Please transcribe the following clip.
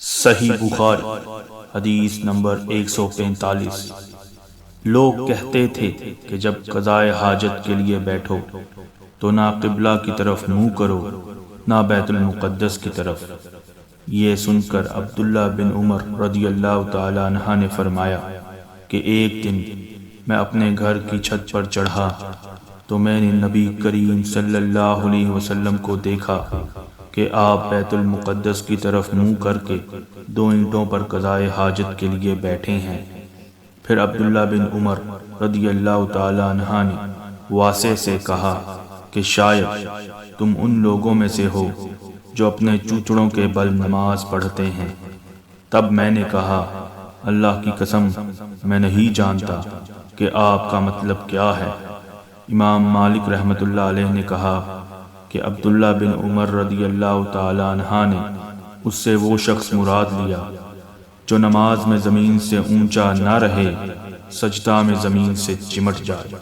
صحیح بخاری حدیث نمبر 145۔ لوگ کہتے تھے کہ جب قضائے حاجت کے لیے بیٹھو تو نہ قبلہ کی طرف منہ کرو نہ بیت المقدس کی طرف۔ یہ سن کر عبداللہ بن عمر رضی اللہ تعالی عنہ نے فرمایا کہ ایک دن میں اپنے گھر کی چھت پر چڑھا تو میں نے نبی کریم صلی اللہ علیہ وسلم کو دیکھا کہ آپ بیت المقدس کی طرف منہ کر کے 2 اینٹوں پر قضائے حاجت کے لیے بیٹھے ہیں۔ پھر عبداللہ بن عمر رضی اللہ تعالی عنہ نے واسع سے کہا کہ شاید تم ان لوگوں میں سے ہو جو اپنے چوچڑوں کے بل نماز پڑھتے ہیں۔ تب میں نے کہا اللہ کی قسم میں نہیں جانتا کہ آپ کا مطلب کیا ہے۔ امام مالک رحمۃ اللہ علیہ نے کہا کہ عبداللہ بن عمر رضی اللہ تعالی عنہ نے اس سے وہ شخص مراد لیا جو نماز میں زمین سے اونچا نہ رہے، سجدہ میں زمین سے چمٹ جائے۔